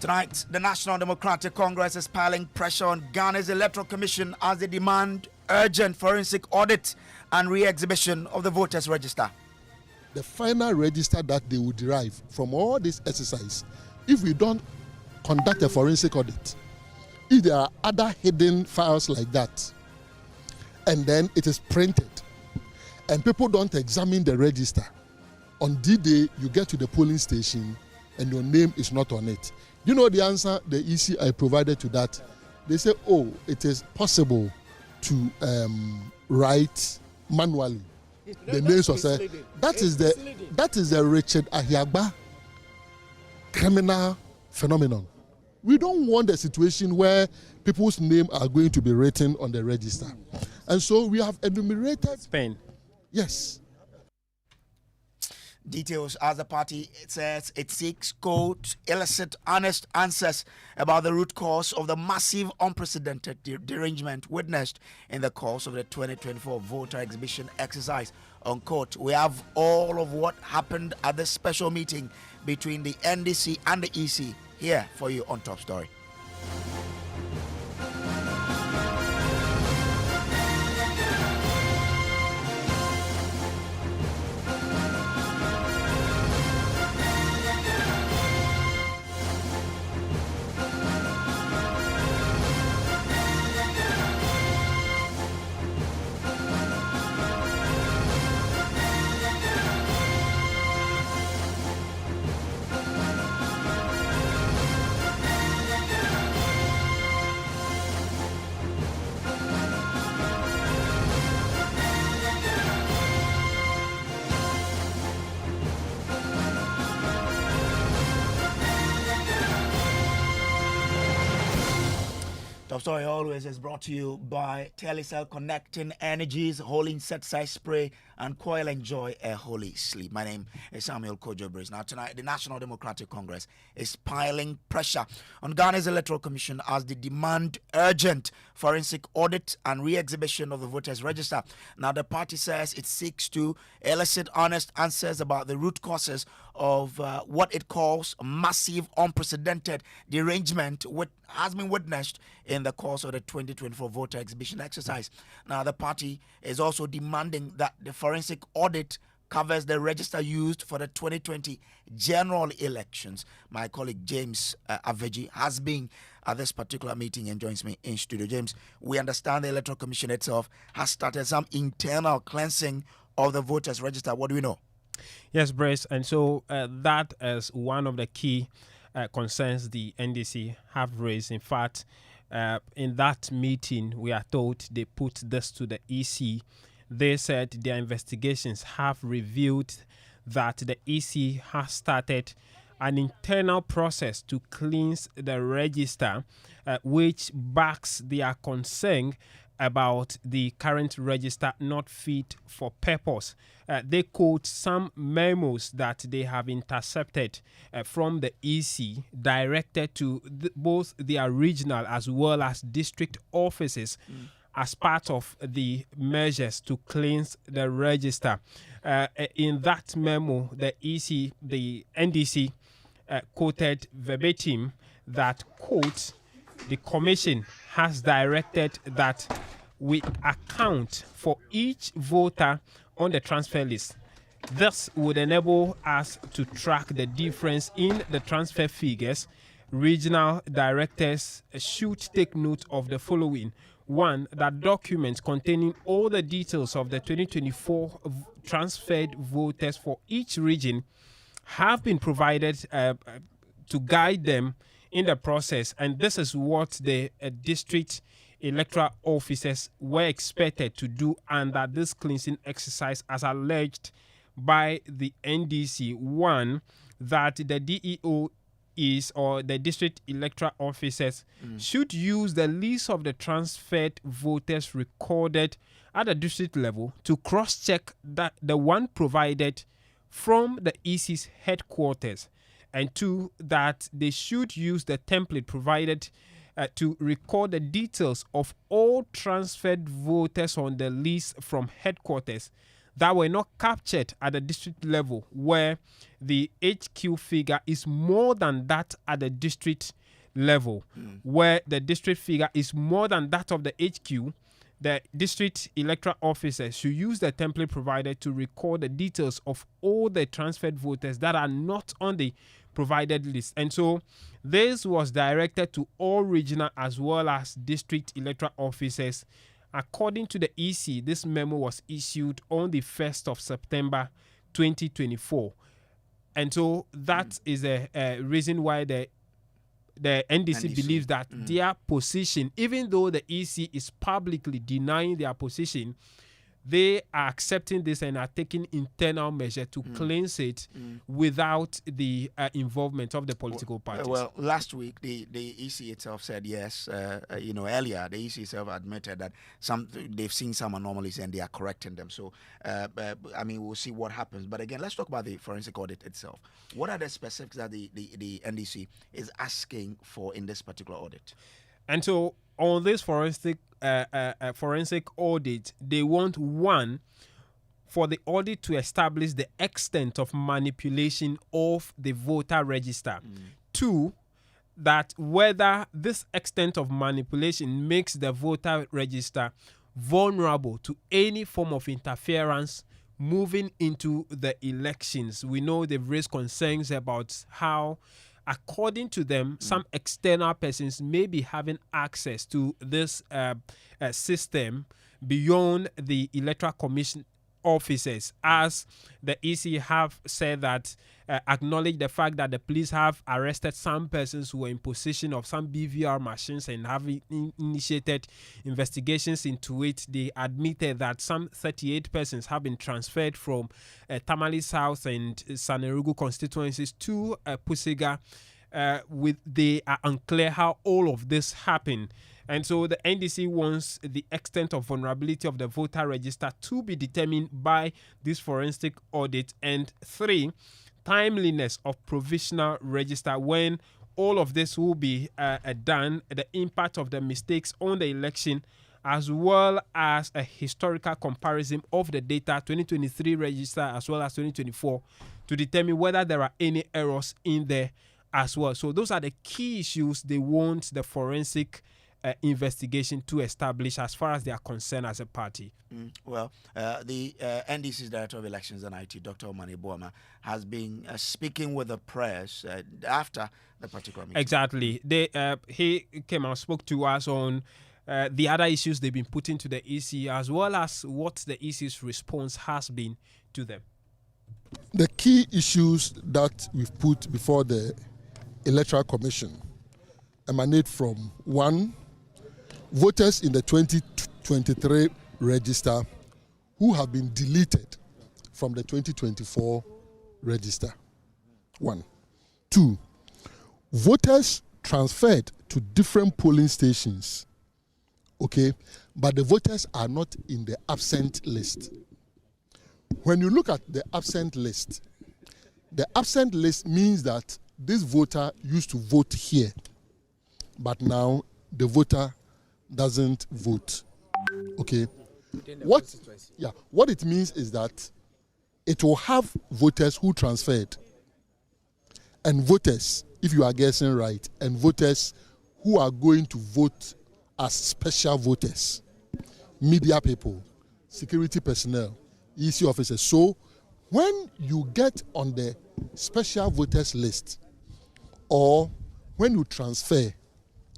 Tonight, the National Democratic Congress is piling pressure on Ghana's Electoral Commission as they demand urgent forensic audit and re-exhibition of the voters' register. The final register that they will derive from all this exercise, if we don't conduct a forensic audit, if there are other hidden files like that, and then it is printed, and people don't examine the register, on D-Day you get to the polling station and your name is not on it. You know the answer the ECI provided to that? They say, oh, it is possible to write manually the names of that is the Richard Ahiagba criminal phenomenon. We don't want a situation where people's names are going to be written on the register. And so we have enumerated Spain. Yes. Details as the party says it seeks, quote, illicit, honest answers about the root cause of the massive, unprecedented derangement witnessed in the course of the 2024 voter exhibition exercise. Unquote. We have all of what happened at this special meeting between the NDC and the EC here for you on Top Story. Top Story always is brought to you by Telecel, connecting energies, holding set size spray, and Coil Enjoy a holy sleep. My name is Samuel Kojo Brace. Now tonight, the National Democratic Congress is piling pressure on Ghana's Electoral Commission as they demand urgent forensic audit and re-exhibition of the voters' register. Now the party says it seeks to elicit honest answers about the root causes of what it calls massive, unprecedented derangement which has been witnessed in the course of the 2024 voter exhibition exercise. Now the party is also demanding that the forensic audit covers the register used for the 2020 general elections. My colleague James Aveji has been at this particular meeting and joins me in studio. James, we understand the Electoral Commission itself has started some internal cleansing of the voters' register. What do we know? Yes, Brace, and so that is one of the key concerns the NDC have raised. In fact, in that meeting, we are told they put this to the EC. They said their investigations have revealed that the EC has started an internal process to cleanse the register, which backs their concern about the current register not fit for purpose. They quote some memos that they have intercepted from the EC directed to both their regional as well as district offices as part of the measures to cleanse the register. In that memo, the NDC quoted verbatim that, quote, the commission has directed that we account for each voter on the transfer list. This would enable us to track the difference in the transfer figures. Regional directors should take note of the following. One, that documents containing all the details of the 2024 transferred voters for each region have been provided to guide them in the process, and this is what the district electoral officers were expected to do under this cleansing exercise, as alleged by the NDC. One, that the DEO or the district electoral officers should use the list of the transferred voters recorded at the district level to cross-check that the one provided from the EC's headquarters. And two, that they should use the template provided to record the details of all transferred voters on the list from headquarters. that were not captured at the district level, where the HQ figure is more than that at the district level, where the district figure is more than that of the HQ. The district electoral officers should use the template provided to record the details of all the transferred voters that are not on the provided list. And so this was directed to all regional as well as district electoral officers. According to the EC, this memo was issued on the 1st of September 2024. And so that is a reason why the NDC believes that their position, even though the EC is publicly denying their position, they are accepting this and are taking internal measure to cleanse it without the involvement of the political parties. Well, last week the EC itself said yes. Earlier the EC itself admitted that they've seen some anomalies and they are correcting them. So, we'll see what happens. But again, let's talk about the forensic audit itself. What are the specifics that the NDC is asking for in this particular audit? And so on this forensic audit, they want, one, for the audit to establish the extent of manipulation of the voter register. Two, that whether this extent of manipulation makes the voter register vulnerable to any form of interference moving into the elections. We know they've raised concerns about how, according to them, some external persons may be having access to this system beyond the Electoral Commission officers, as the EC have said that acknowledge the fact that the police have arrested some persons who were in possession of some BVR machines and have initiated investigations into it. They admitted that some 38 persons have been transferred from Tamale South and Sanerugu constituencies to Pusiga. They are unclear how all of this happened. And so the NDC wants the extent of vulnerability of the voter register to be determined by this forensic audit. And three, timeliness of provisional register. When all of this will be done, the impact of the mistakes on the election, as well as a historical comparison of the data 2023 register as well as 2024, to determine whether there are any errors in there as well. So those are the key issues they want the forensic investigation to establish as far as they are concerned as a party. The NDC's Director of Elections and IT, Dr. Bawumia, has been speaking with the press after the particular meeting. Exactly. He came and spoke to us on the other issues they've been putting to the EC, as well as what the EC's response has been to them. The key issues that we've put before the Electoral Commission emanate from, one, voters in the 2023 register who have been deleted from the 2024 register. One. Two, voters transferred to different polling stations, okay, but the voters are not in the absent list. When you look at the absent list means that this voter used to vote here, but now the voter doesn't vote. Okay. What it means is that it will have voters who transferred, and voters, if you are guessing right, and voters who are going to vote as special voters, media people, security personnel, EC officers. So when you get on the special voters list, or when you transfer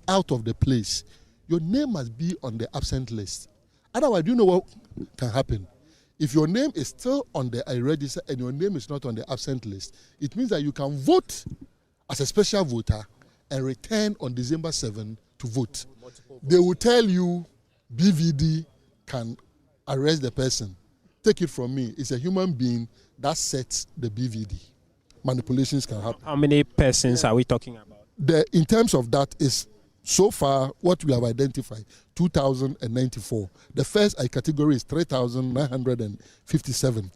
out of the place, your name must be on the absent list. Otherwise, do you know what can happen? If your name is still on the register and your name is not on the absent list, it means that you can vote as a special voter and return on December 7 to vote. They will tell you BVD can arrest the person. Take it from me, it's a human being that sets the BVD. Manipulations can happen. How many persons are we talking about? In terms of that is, so far, what we have identified, 2,094. The first category is 3,957.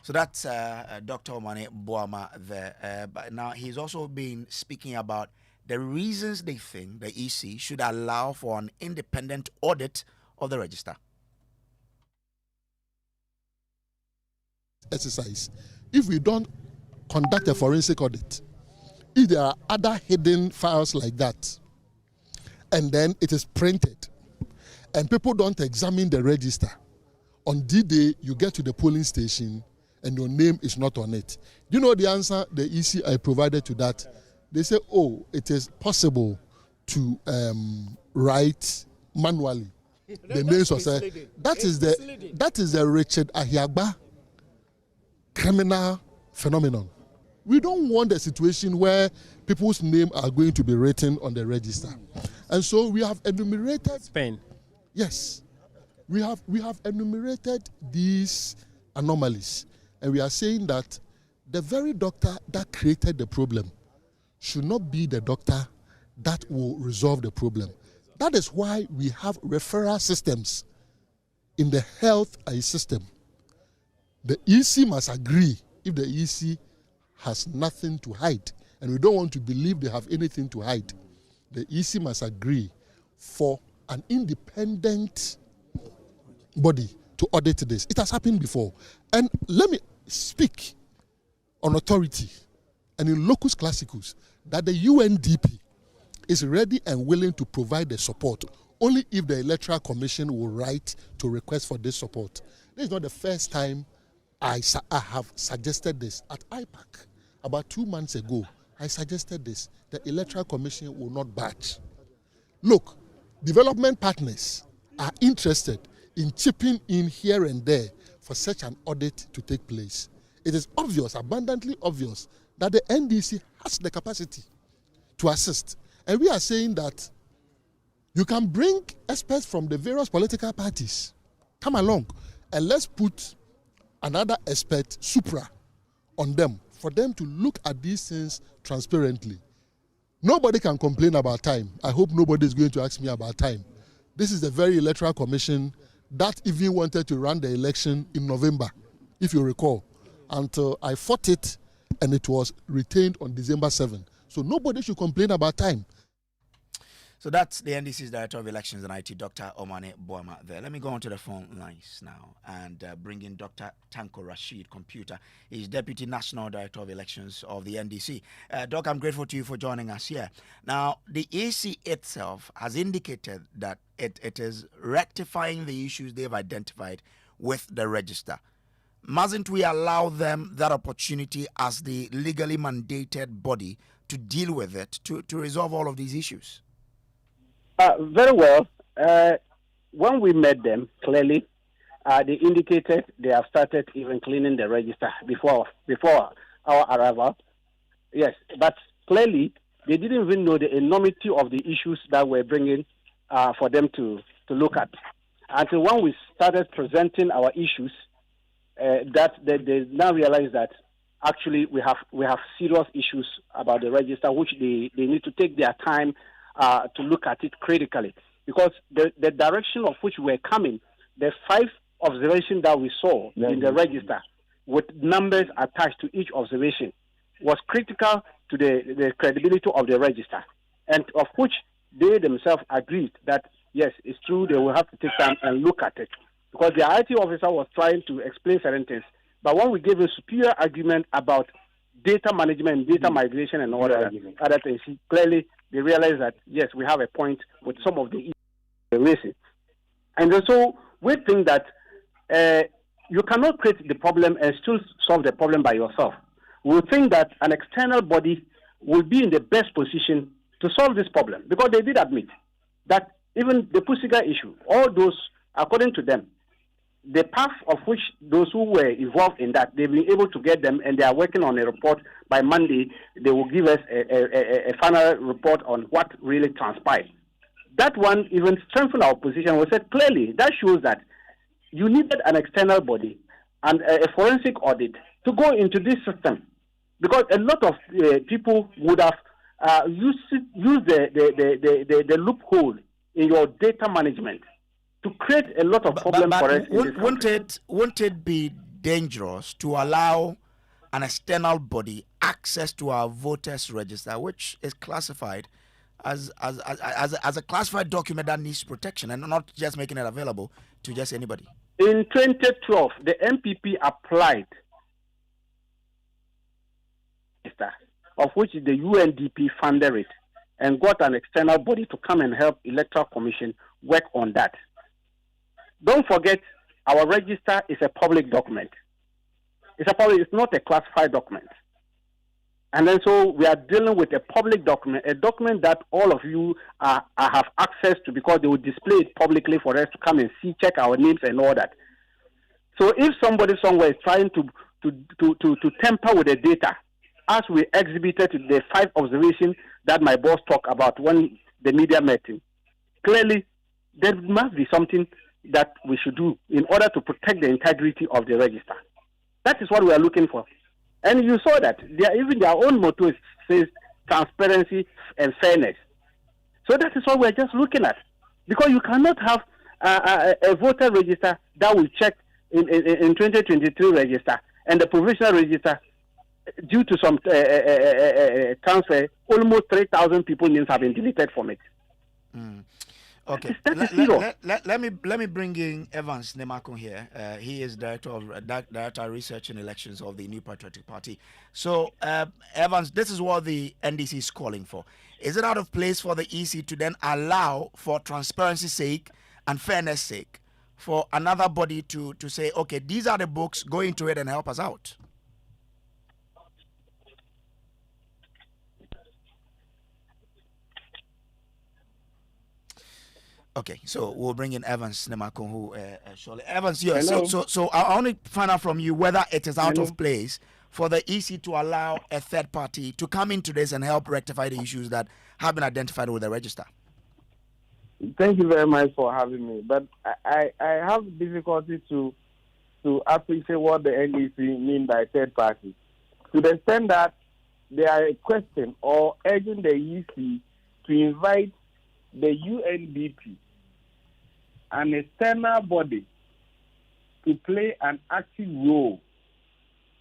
So that's Dr. Bawumia there. But now he's also been speaking about the reasons they think the EC should allow for an independent audit of the register. exercise, if we don't conduct a forensic audit, if there are other hidden files like that, and then it is printed, and people don't examine the register, on D-Day, you get to the polling station, and your name is not on it. Do you know the answer the ECI provided to that? They say, oh, it is possible to write manually the names of that is the Richard Ahiagba criminal phenomenon. We don't want a situation where people's names are going to be written on the register. And so we have enumerated Spain. Yes. We have enumerated these anomalies, and we are saying that the very doctor that created the problem should not be the doctor that will resolve the problem. That is why we have referral systems in the health system. The EC must agree if the EC has nothing to hide, and we don't want to believe they have anything to hide. The EC must agree for an independent body to audit this. It has happened before. And let me speak on authority and in locus classicus that the UNDP is ready and willing to provide the support only if the Electoral Commission will write to request for this support. This is not the first time I have suggested this. At IPAC, about 2 months ago, I suggested this. The Electoral Commission will not budge. Look, development partners are interested in chipping in here and there for such an audit to take place. It is obvious, abundantly obvious, that the NDC has the capacity to assist. And we are saying that you can bring experts from the various political parties, come along, and let's put another expert, supra, on them, for them to look at these things transparently. Nobody can complain about time. I hope nobody is going to ask me about time. This is the very Electoral Commission that even wanted to run the election in November, if you recall, until I fought it and it was retained on December 7. So nobody should complain about time. So that's the NDC's Director of Elections and IT, Dr. Omane Bawumia there. Let me go on to the phone lines now and bring in Dr. Tanko Rashid, computer. He's Deputy National Director of Elections of the NDC. Doc, I'm grateful to you for joining us here. Now, the EC itself has indicated that it is rectifying the issues they've identified with the register. Mustn't we allow them that opportunity as the legally mandated body to deal with it, to resolve all of these issues? Very well. When we met them, clearly, they indicated they have started even cleaning the register before our arrival. Yes, but clearly, they didn't even know the enormity of the issues that we're bringing for them to look at. Until when we started presenting our issues, that they now realize that actually we have serious issues about the register, which they need to take their time to look at it critically, because the direction of which we're coming, the 5 observations that we saw in the register with numbers attached to each observation was critical to the credibility of the register, and of which they themselves agreed that, yes, it's true, they will have to take time and look at it, because the IT officer was trying to explain certain things, but when we gave a superior argument about data management, data migration, and all other things, clearly they realize that, yes, we have a point with some of the issues we're raising. And so we think that you cannot create the problem and still solve the problem by yourself. We think that an external body will be in the best position to solve this problem, because they did admit that even the Pusiga issue, all those, according to them, the path of which those who were involved in that, they've been able to get them, and they are working on a report. By Monday, they will give us a final report on what really transpired. That one even strengthened our position. We said clearly that shows that you needed an external body and a forensic audit to go into this system, because a lot of people would have used the loophole in your data management to create a lot of problems for us. Won't it be dangerous to allow an external body access to our voters register, which is classified as a classified document that needs protection, and not just making it available to just anybody? In 2012, the MPP applied register, of which the UNDP funded it, and got an external body to come and help Electoral Commission work on that. Don't forget, our register is a public document. It's not a classified document. And then so we are dealing with a public document, a document that all of you have access to because they will display it publicly for us to come and see, check our names and all that. So if somebody somewhere is trying to tamper with the data, as we exhibited the 5 observations that my boss talked about when the media met him, clearly there must be something that we should do in order to protect the integrity of the register. That is what we are looking for. And you saw that even their own motto says transparency and fairness. So that is what we're just looking at. Because you cannot have a voter register that will check in 2023 register and the provisional register, due to some transfer, almost 3,000 people's names have been deleted from it. Okay. Let me bring in Evans Nemakun here. He is director of research and elections of the New Patriotic Party. So, Evans, this is what the NDC is calling for. Is it out of place for the EC to then allow, for transparency's sake and fairness sake, for another body to say, okay, these are the books, go into it and help us out? Okay, so we'll bring in Evans Nemakun, who surely Evans. Yeah. So I want to find out from you whether it is out of place for the EC to allow a third party to come into this and help rectify the issues that have been identified with the register. Thank you very much for having me. But I have difficulty to appreciate what the NDC mean by third party. To the extent that they are a question or urging the EC to invite the UNDP, an external body, to play an active role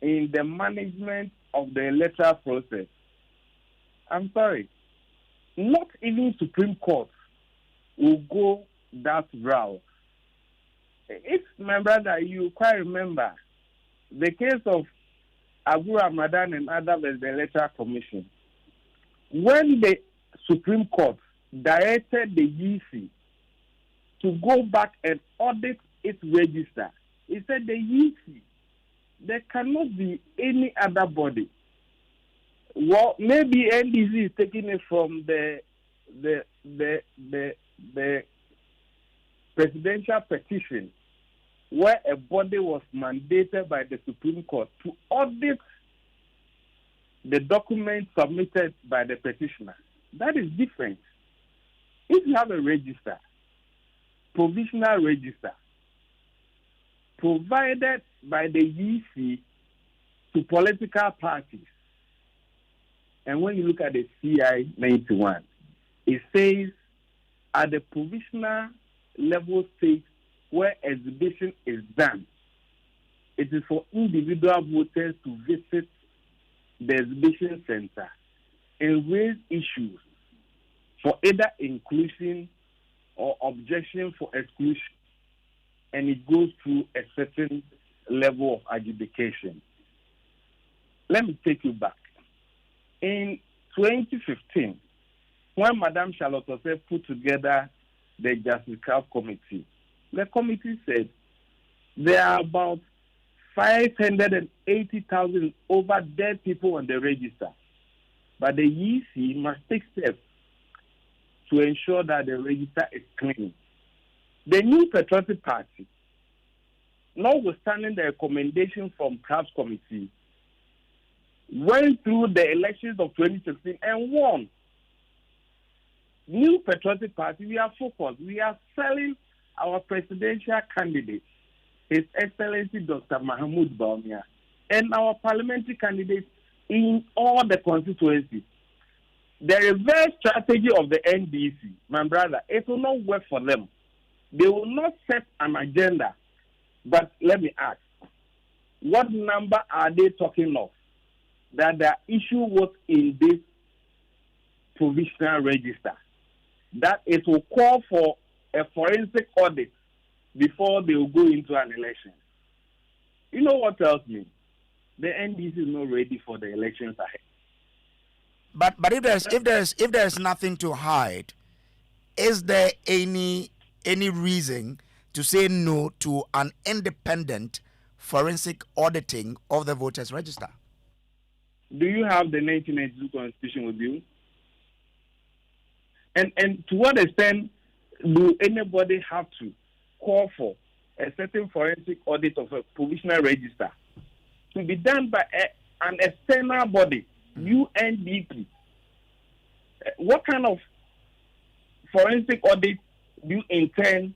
in the management of the electoral process. I'm sorry, not even Supreme Court will go that route. If, my brother, you quite remember the case of Abu Ramadan and others with the Electoral Commission, when the Supreme Court directed the EC to go back and audit its register, he said the EC, there cannot be any other body. Well, maybe NDC is taking it from the presidential petition, where a body was mandated by the Supreme Court to audit the document submitted by the petitioner. That is different. If you have a register, provisional register, provided by the EC to political parties, and when you look at the CI 91, it says at the provisional level stage where exhibition is done, it is for individual voters to visit the exhibition center and raise issues for either inclusion or objection for exclusion, and it goes through a certain level of adjudication. Let me take you back. In 2015, when Madame Charlotte Osei put together the Justice Craft Committee, the committee said there are about 580,000 over dead people on the register, but the EC must take steps to ensure that the register is clean. The New Patriotic Party, notwithstanding the recommendation from Crafts Committee, went through the elections of 2016 and won. New Patriotic Party, we are focused. We are selling our presidential candidate, His Excellency Dr. Mahmoud Bawumia, and our parliamentary candidates in all the constituencies. The reverse strategy of the NDC, my brother, it will not work for them. They will not set an agenda. But let me ask, what number are they talking of that the issue was in this provisional register? That it will call for a forensic audit before they will go into an election. You know what tells me? The NDC is not ready for the elections ahead. but if there's nothing to hide, is there any reason to say no to an independent forensic auditing of the voters register? Do you have the 1992 Constitution with you? And to what extent do anybody have to call for a certain forensic audit of a provisional register to be done by an external body, UNDP? What kind of forensic audit do you intend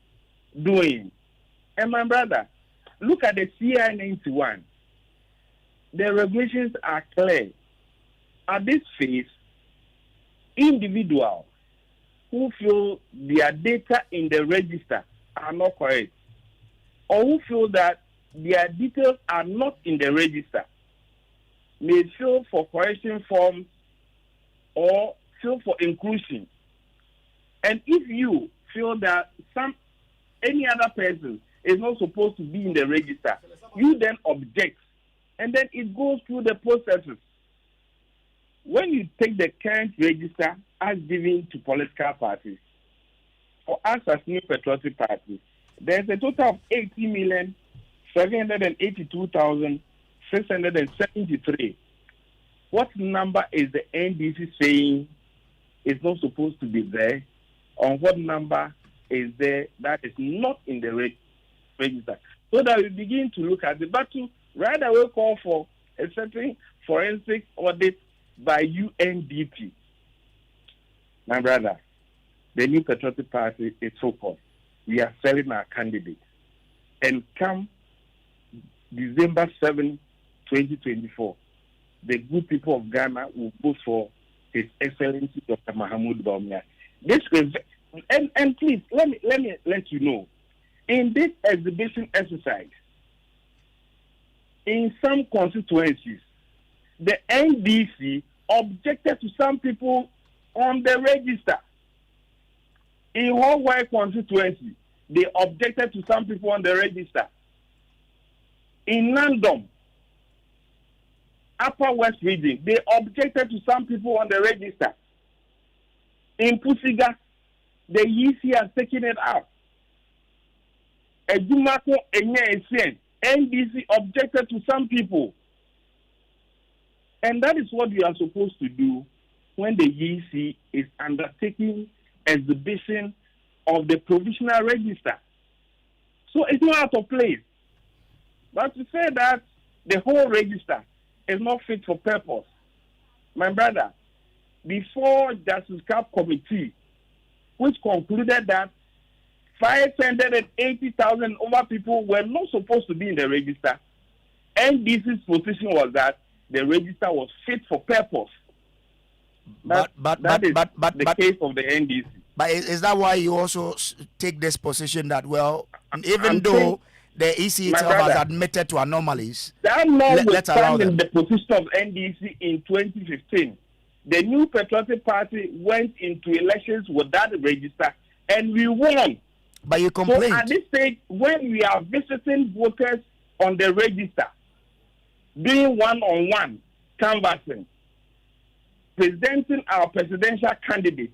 doing? And my brother, look at the CI 91. The regulations are clear. At this phase, individuals who feel their data in the register are not correct, or who feel that their details are not in the register, may fill for correction forms or fill for inclusion. And if you feel that any other person is not supposed to be in the register, you then object, and then it goes through the processes. When you take the current register as given to political parties, for us as New Patriotic Party, there's a total of 80,782,673. What number is the NDC saying is not supposed to be there? On what number is there that is not in the register? So that we begin to look at the battle, right away call for a certain forensic audit by UNDP. My brother, the New Patriotic Party is focused. We are selling our candidate. And come December 7, 2024, the good people of Ghana will vote for His Excellency Dr. Mahamudu Bawumia. And please, let me let you know, in this exhibition exercise, in some constituencies, the NDC objected to some people on the register. In Hawaii constituency, they objected to some people on the register. In Nandom, Upper West region, they objected to some people on the register. In Pusiga, the EC has taken it out. Ejumako Enye NDC objected to some people. And that is what we are supposed to do when the EC is undertaking exhibition of the provisional register. So it's not out of place. But to say that the whole register is not fit for purpose, my brother, before Justice Cap Committee, which concluded that 580,000 over people were not supposed to be in the register, NDC's position was that the register was fit for purpose. That is the case of the NDC. But is that why you also take this position that, well, even though the EC itself has admitted to anomalies, that let's allow them. The position of NDC in 2015, the New Patriotic Party went into elections without the register, and we won. But you complained. So at this stage, when we are visiting voters on the register, doing one-on-one canvassing, presenting our presidential candidate,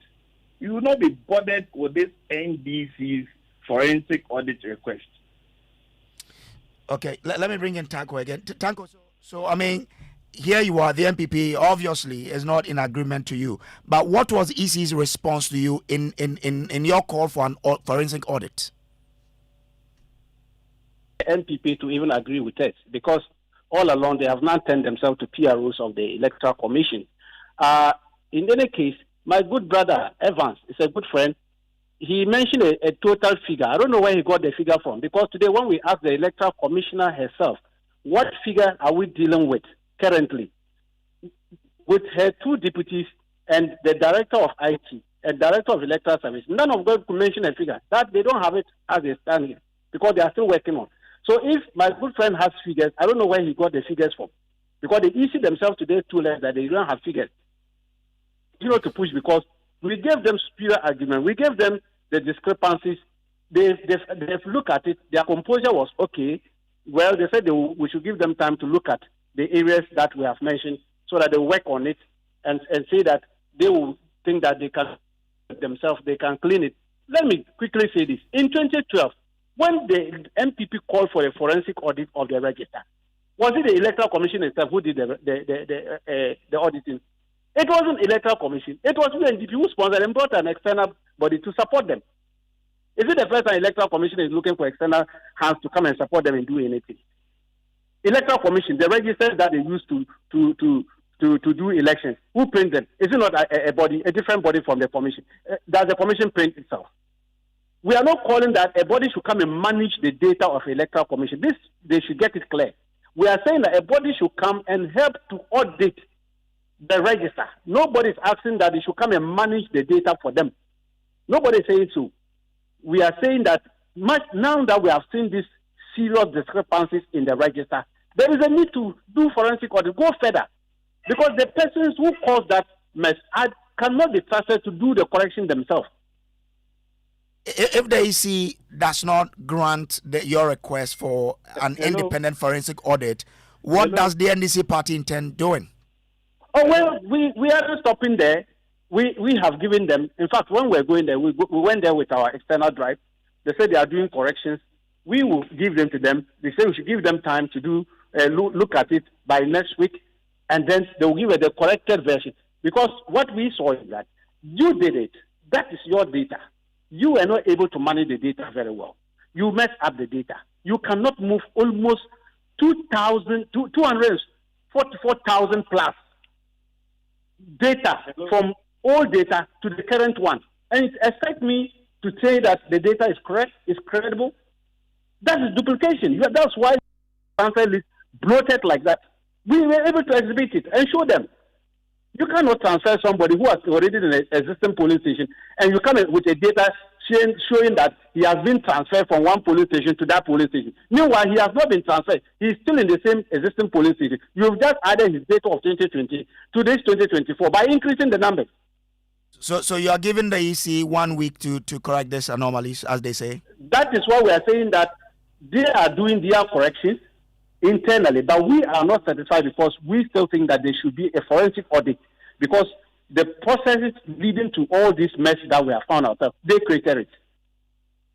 you will not be bothered with this NDC's forensic audit request. Okay, let me bring in Tanko again. Tanko, so I mean, here you are, the MPP obviously is not in agreement to you. But what was EC's response to you in your call for an forensic audit? NPP to even agree with us, because all along they have not turned themselves to PROs of the Electoral Commission. In any case, my good brother Evans is a good friend. He mentioned a total figure. I don't know where he got the figure from, because today when we asked the Electoral Commissioner herself, what figure are we dealing with currently? With her two deputies and the Director of IT and Director of Electoral Service, none of them could mention a figure. That they don't have it as they stand here, because they are still working on. So if my good friend has figures, I don't know where he got the figures from, because the EC themselves today told us that they don't have figures. To push, because we gave them superior argument. We gave them the discrepancies. They've looked at it. Their composure was okay. Well, they said we should give them time to look at the areas that we have mentioned so that they work on it and say that they will think that they can themselves, they can clean it. Let me quickly say this. In 2012, when the MPP called for a forensic audit of the register, was it the Electoral Commission itself who did the auditing? It wasn't Electoral Commission. It was NDC who sponsored and brought an external body to support them. Is it the first time Electoral Commission is looking for external hands to come and support them and do anything? Electoral Commission, the registers that they use to do elections, who print them? Is it not a body, a different body from the commission? Does the commission print itself? We are not calling that a body should come and manage the data of Electoral Commission. This, they should get it clear. We are saying that a body should come and help to audit the register. Nobody is asking that they should come and manage the data for them. Nobody is saying so. We are saying that now that we have seen these serious discrepancies in the register, there is a need to do forensic audit, go further. Because the persons who caused that mess cannot be trusted to do the correction themselves. If the EC does not grant your request for an independent forensic audit, what does the NDC party intend doing? Oh, well, we are not stopping there. We have given them, in fact, when we're going there, we went there with our external drive. They said they are doing corrections. We will give them to them. They say we should give them time to do look at it by next week, and then they will give us the corrected version. Because what we saw is that you did it. That is your data. You were not able to manage the data very well. You messed up the data. You cannot move almost 244,000 plus data from old data to the current one. And it expect me to say that the data is correct, is credible. That is duplication. That's why transfer list bloated like that. We were able to exhibit it and show them. You cannot transfer somebody who has already in an existing police station and you come with a data showing that he has been transferred from one police station to that police station. Meanwhile, he has not been transferred. He is still in the same existing police station. You've just added his data of 2020 to this 2024 by increasing the numbers. So you are giving the EC 1 week to correct this anomalies, as they say? That is why we are saying that they are doing their corrections internally, but we are not satisfied because we still think that there should be a forensic audit because the processes leading to all this mess that we have found ourselves, they created it.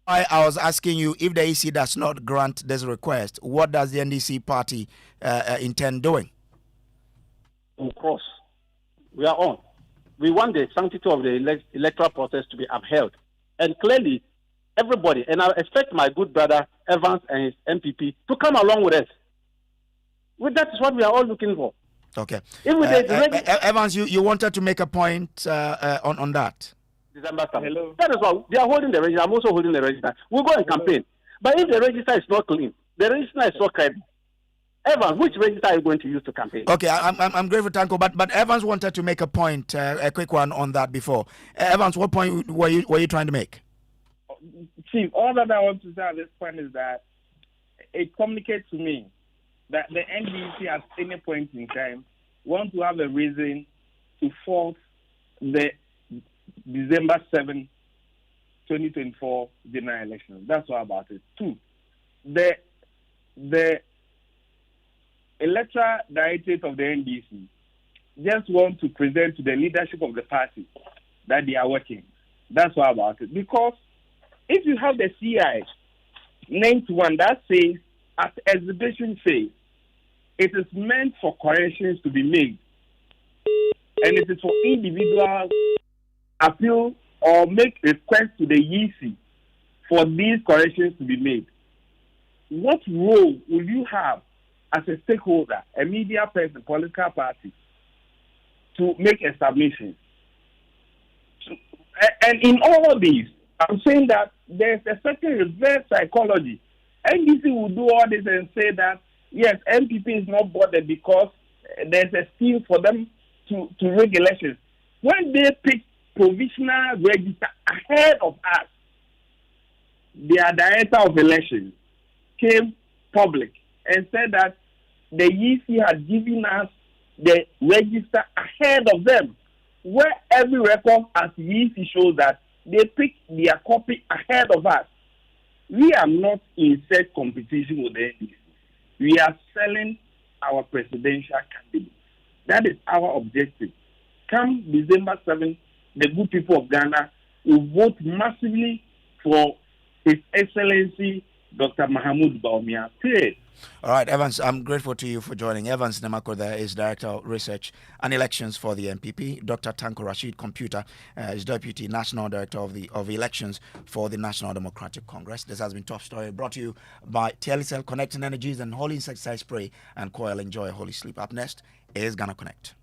I was asking you, if the EC does not grant this request, what does the NDC party intend doing? Of course, we are on. We want the sanctity of the electoral process to be upheld. And clearly, everybody, and I expect my good brother Evans and his MPP to come along with us. Well, that is what we are all looking for. Okay. Evans, you wanted to make a point on that. December 7th. Hello. That is why they are holding the register. I'm also holding the register. We'll go and campaign. But if the register is not clean, the register is not credible. Evans, which register are you going to use to campaign? Okay, I'm grateful, Tanko, but Evans wanted to make a point, a quick one on that before. Evans, what point were you trying to make? Chief, all that I want to say at this point is that it communicates to me that the NDC at any point in time want to have a reason to fault the December 7, 2024 general election. That's all about it. Two, the electoral directorate of the NDC just want to present to the leadership of the party that they are working. That's all about it. Because if you have the CI named one that says at exhibition phase, it is meant for corrections to be made. And it is for individuals appeal or make requests to the EC for these corrections to be made. What role will you have as a stakeholder, a media person, political party, to make a submission? And in all of these, I'm saying that there's a certain reverse psychology. NDC will do all this and say that, yes, MPP is not bothered because there's a scheme for them to rig elections. When they picked provisional register ahead of us, their director of elections came public and said that the EC had given us the register ahead of them, where every record as the EC shows that they picked their copy ahead of us. We are not in set competition with the NDC. We are selling our presidential candidate. That is our objective. come December 7th, the good people of Ghana will vote massively for His Excellency Dr. Mahamudu Bawumia. Period. All right, Evans, I'm grateful to you for joining. Evans Nemako there is Director of Research and Elections for the NPP. Dr. Tanko Rashid Computer is Deputy National Director of Elections for the National Democratic Congress. This has been Top Story, brought to you by Telecel, Connecting Energies and Holy Insecticide Spray and Coil. Enjoy a holy sleep. Up next is Ghana Connect.